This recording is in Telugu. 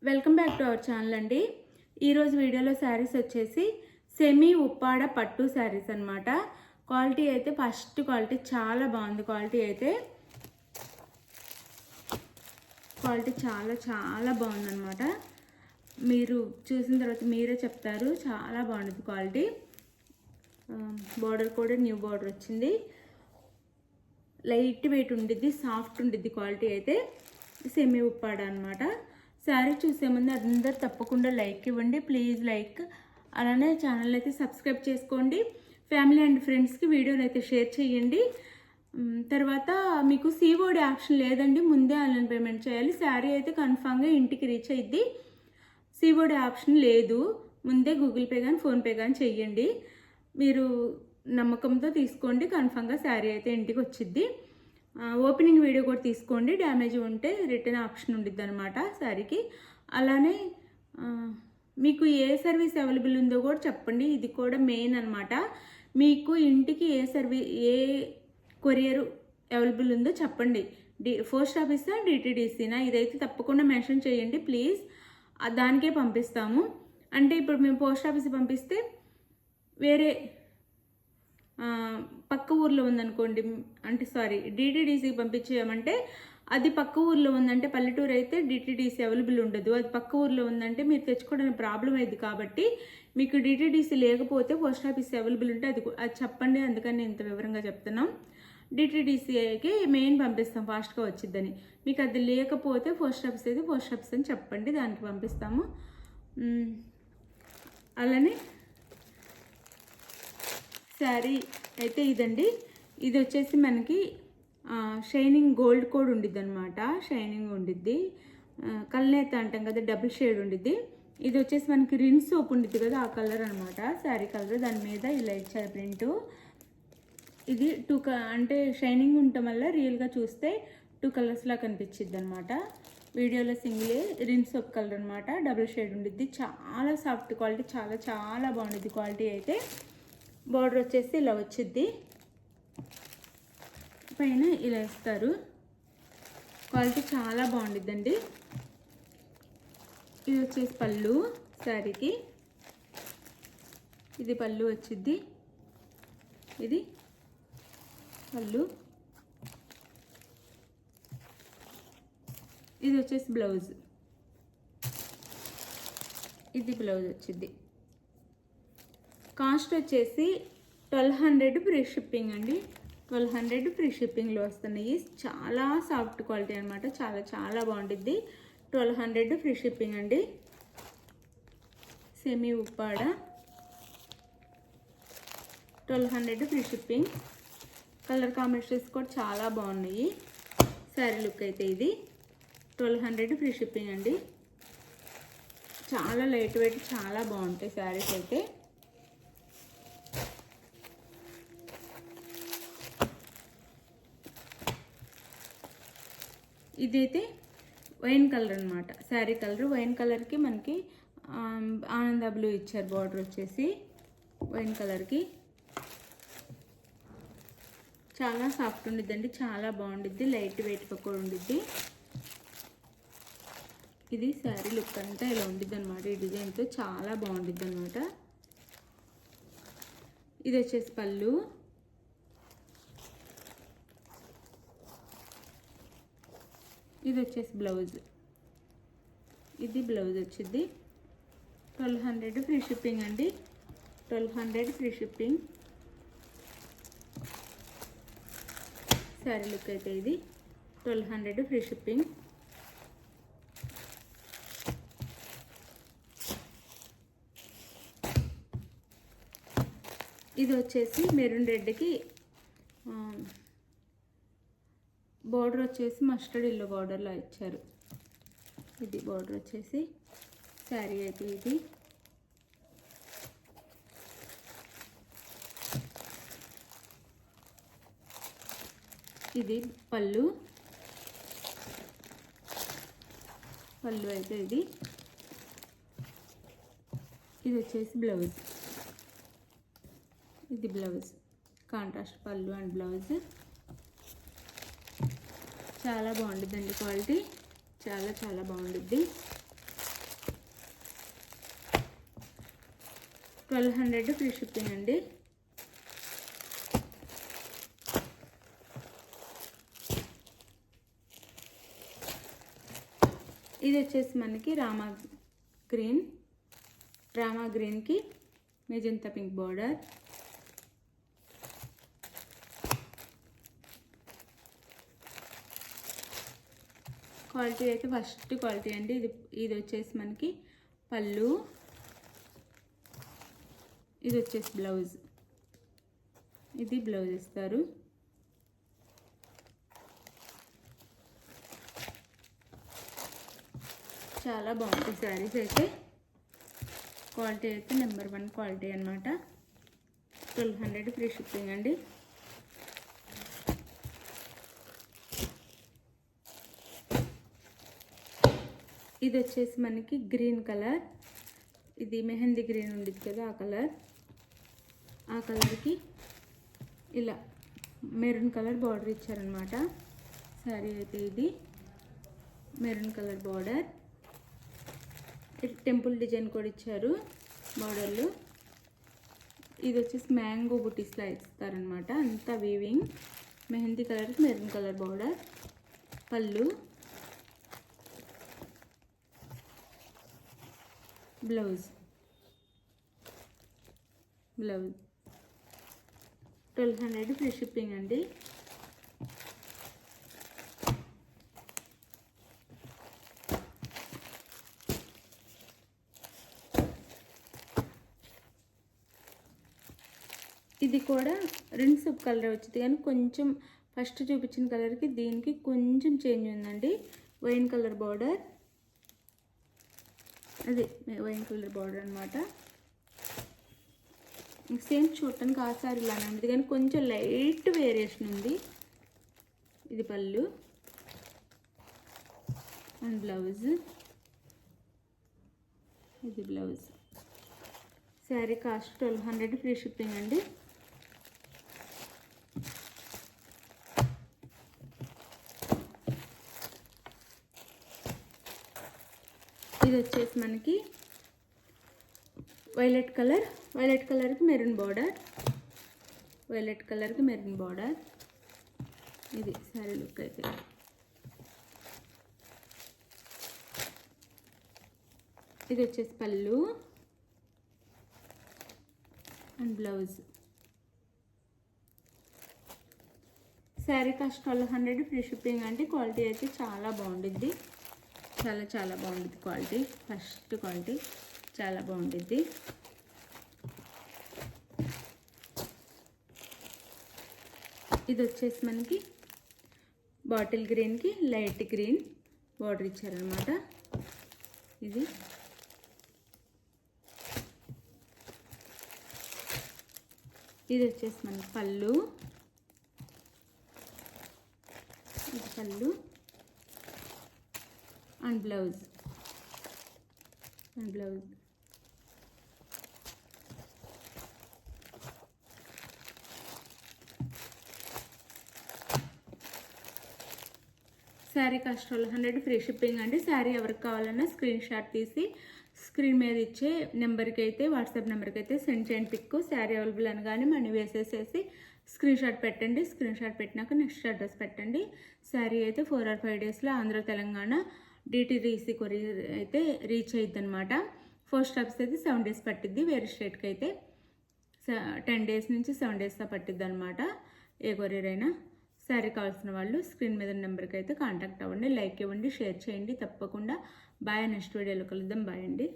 Welcome back to our channel అండి. ఈరోజు వీడియోలో శారీస్ వచ్చేసి సెమీ ఉప్పాడ పట్టు శారీస్ అనమాట. క్వాలిటీ అయితే ఫస్ట్ క్వాలిటీ చాలా బాగుంది. క్వాలిటీ చాలా బాగుందన్నమాట. మీరు చూసిన తర్వాత మీరే చెప్తారు, చాలా బాగుంది క్వాలిటీ. బార్డర్ కూడా న్యూ బార్డర్ వచ్చింది. లైట్ వెయిట్ ఉండిద్ది, సాఫ్ట్ ఉండిద్ది. క్వాలిటీ అయితే సెమీ ఉప్పాడ అనమాట. శారీ చూసే ముందు అందరు తప్పకుండా లైక్ ఇవ్వండి, ప్లీజ్ లైక్. అలానే ఛానల్ అయితే సబ్స్క్రైబ్ చేసుకోండి. ఫ్యామిలీ అండ్ ఫ్రెండ్స్కి వీడియోని అయితే షేర్ చేయండి. తర్వాత మీకు COD ఆప్షన్ లేదండి, ముందే ఆన్లైన్ పేమెంట్ చేయాలి. శారీ అయితే కన్ఫామ్గా ఇంటికి రీచ్ అయ్యిద్ది. COD ఆప్షన్ లేదు, ముందే గూగుల్ పే కానీ ఫోన్పే కానీ చెయ్యండి. మీరు నమ్మకంతో తీసుకోండి, కన్ఫామ్గా శారీ అయితే ఇంటికి వచ్చిద్ది. ఓపెనింగ్ వీడియో కూడా తీసుకోండి, డ్యామేజ్ ఉంటే రిటర్న్ ఆప్షన్ ఉండిద్ది అనమాట శారీకి. అలానే మీకు ఏ సర్వీస్ అవైలబుల్ ఉందో కూడా చెప్పండి, ఇది కూడా మెయిన్ అనమాట. మీకు ఇంటికి ఏ కొరియర్ అవైలబుల్ ఉందో చెప్పండి. పోస్ట్ ఆఫీసా DTDCనా, ఇదైతే తప్పకుండా మెన్షన్ చేయండి ప్లీజ్. దానికే పంపిస్తాము. అంటే ఇప్పుడు మేము పోస్ట్ ఆఫీస్ పంపిస్తే వేరే పక్క ఊర్లో ఉందనుకోండి, అంటే DTDCకి పంపించామంటే అది పక్క ఊర్లో ఉందంటే, పల్లెటూరు అయితే DTDC అవైలబుల్ ఉండదు. అది పక్క ఊర్లో ఉందంటే మీరు తెచ్చుకోవడానికి ప్రాబ్లం అయింది. కాబట్టి మీకు DTDC లేకపోతే పోస్ట్ ఆఫీస్ అవైలబుల్ ఉంటే అది చెప్పండి. అందుకని నేను ఇంత వివరంగా చెప్తున్నాం. DTDCకి మెయిన్ పంపిస్తాం, ఫాస్ట్గా వచ్చిద్దని. మీకు అది లేకపోతే పోస్ట్ ఆఫీస్ అయితే పోస్ట్ ఆఫీస్ అని చెప్పండి, దానికి పంపిస్తాము. అలానే శారీ అయితే ఇదండి. ఇది వచ్చేసి మనకి షైనింగ్ గోల్డ్ కోడ్ ఉండిద్ది అనమాట. షైనింగ్ ఉండిద్ది, కల్నేత అంటాం కదా, డబుల్ షేడ్ ఉండిద్ది. ఇది వచ్చేసి మనకి రిన్ సోప్ ఉండిద్ది కదా, ఆ కలర్ అనమాట. శారీ కలర్ దాని మీద ఇలా ఇచ్చారు ప్రింట్. ఇది అంటే షైనింగ్ ఉండటం వల్ల రియల్గా చూస్తే 2 కలర్స్లా కనిపించిద్ది అనమాట. వీడియోలో సింగిలే రిన్ సోప్ కలర్ అనమాట, డబుల్ షేడ్ ఉండిద్ది. చాలా సాఫ్ట్ క్వాలిటీ, చాలా బాగుండిద్ది క్వాలిటీ అయితే. బార్డర్ వచ్చేసి ఇలా వచ్చిద్ది, పైన ఇలా ఇస్తారు. క్వాలిటీ చాలా బాగుండిద్దండి. ఇది వచ్చేసి పళ్ళు శారీకి. ఇది పళ్ళు వచ్చిద్ది, ఇది పళ్ళు. ఇది వచ్చేసి బ్లౌజ్, ఇది బ్లౌజ్ వచ్చిద్ది. కాస్ట్ వచ్చేసి 1200 ఫ్రీ షిప్పింగ్ అండి. 1200 ఫ్రీ షిప్పింగ్లో వస్తున్నాయి. చాలా సాఫ్ట్ క్వాలిటీ అనమాట, చాలా బాగుంటుంది. 1200 ఫ్రీ షిప్పింగ్ అండి. Semi Uppada 1200 free shipping. Colour combinations కూడా చాలా బాగున్నాయి. శారీ లుక్ అయితే ఇది 1200 ఫ్రీ షిప్పింగ్ అండి. చాలా లైట్ వెయిట్, చాలా బాగుంటాయి శారీస్ అయితే. ఇదైతే వైన్ కలర్ అనమాట. శారీ కలర్ వైన్ కలర్కి మనకి ఆనంద బ్లూ ఇచ్చారు. బార్డర్ వచ్చేసి వైన్ కలర్కి. చాలా సాఫ్ట్ ఉండిద్దండి, చాలా బాగుండిద్ది. లైట్ వెయిట్గా కూడా ఉండిద్ది. ఇది శారీ లుక్ అంతా ఇలా ఉండిద్ది అనమాట. ఈ డిజైన్తో చాలా బాగుండిద్ది అనమాట. ఇది వచ్చేసి పళ్ళు. ఇది వచ్చేసి బ్లౌజ్. ఇది బ్లౌజ్ వచ్చింది. 1200 ఫ్రీ షిప్పింగ్ అండి. 1200 ఫ్రీ షిప్పింగ్. శారీ లుక్ అయితే ఇది 1200 ఫ్రీ షిప్పింగ్. ఇది వచ్చేసి మెరూన్ రెడ్కి బార్డర్ వచ్చేసి మస్టర్డ్ ఎల్లో బార్డర్లో ఇచ్చారు. ఇది బార్డర్ వచ్చేసి. శారీ అయితే ఇది. ఇది పళ్ళు అయితే ఇది. ఇది వచ్చేసి బ్లౌజ్. ఇది బ్లౌజ్, కాంట్రాస్ట్ పళ్ళు అండ్ బ్లౌజ్. చాలా బాగుంటుందండి క్వాలిటీ, చాలా బాగుంటుంది. 1200 ఫ్రీ షిప్పింగ్ అండి. ఇది వచ్చేసి మనకి రామా గ్రీన్కి మెజంతా పింక్ బార్డర్. క్వాలిటీ అయితే ఫస్ట్ క్వాలిటీ అండి. ఇది వచ్చేసి మనకి పళ్ళు, ఇది వచ్చేసి బ్లౌజ్. ఇది బ్లౌజ్ ఇస్తారు. చాలా బాగుంటాయి శారీస్ అయితే. క్వాలిటీ అయితే నెంబర్ 1 క్వాలిటీ అనమాట. 1200 ఫ్రీ షిప్పింగ్ అండి. ఇది వచ్చేసి మనకి గ్రీన్ కలర్. ఇది మెహందీ గ్రీన్ ఉండేది కదా, ఆ కలర్కి ఇలా మెరూన్ కలర్ బార్డర్ ఇచ్చారనమాట. శారీ అయితే ఇది maroon colour border. Temple design కూడా ఇచ్చారు బార్డర్లు. ఇది వచ్చేసి మ్యాంగో బుటీస్లా ఇస్తారనమాట. అంతా వీవింగ్. మెహందీ కలర్కి మెరూన్ కలర్ బార్డర్. పళ్ళు, బ్లౌజ్ 1200 ఫ్రీ షిప్పింగ్ అండి. ఇది కూడా రిన్స్ కలర్ వచ్చింది, కానీ కొంచెం ఫస్ట్ చూపించిన కలర్కి దీనికి కొంచెం చేంజ్ ఉందండి. వైన్ కలర్ బార్డర్, అదే వైన్ కలర్ బార్డర్ అనమాట. సేమ్ చూడటానికి ఆ సారీ ఇలానే ఉంది, కానీ కొంచెం లైట్ వేరియేషన్ ఉంది. ఇది పళ్ళు అండ్ బ్లౌజ్. ఇది blouse. Sari cost 1200 free shipping అండి. ఇది వచ్చేసి మనకి వైలెట్ కలర్కి మెరూన్ బార్డర్. ఇది శారీ లుక్ అయితే. ఇది వచ్చేసి పళ్ళు and blouse. Sari cost 1200 free shipping అంటే. క్వాలిటీ అయితే చాలా బాగుండిద్ది, చాలా బాగుండిద్ది క్వాలిటీ. ఫస్ట్ క్వాలిటీ చాలా బాగుండిద్ది. ఇది వచ్చేసి మనకి బాటిల్ గ్రీన్కి లైట్ గ్రీన్ బార్డర్ ఇచ్చారనమాట. ఇది వచ్చేసి మనకి పళ్ళు, and blouse. Sari cost 1200 free shipping అండి. శారీ ఎవరికి కావాలన్నా స్క్రీన్ షాట్ తీసి స్క్రీన్ మీద ఇచ్చే నెంబర్కి అయితే, వాట్సాప్ నెంబర్కి అయితే సెండ్ చేయండి. పిక్ శారీ అవైలబుల్ అనగానే మనీ వేసేసేసి స్క్రీన్ షాట్ పెట్టండి. స్క్రీన్ షాట్ పెట్టినాక నెక్స్ట్ అడ్రస్ పెట్టండి. శారీ అయితే 4 or 5 డేస్లో ఆంధ్ర తెలంగాణ DTDC కొరియర్ అయితే రీచ్ అయ్యిద్ది అనమాట. 4 స్టెప్స్ అయితే 7 days పట్టిద్ది. వేరే స్టేట్కి అయితే 10 days నుంచి 7 days పట్టిద్ది అనమాట, ఏ కొరియర్ అయినా. శారీ కావాల్సిన వాళ్ళు స్క్రీన్ మీద నెంబర్కి అయితే కాంటాక్ట్ అవ్వండి. లైక్ ఇవ్వండి, షేర్ చేయండి తప్పకుండా. బాయ్. నెక్స్ట్ వీడియోలో కలుద్దాం. బాయ్ అండి.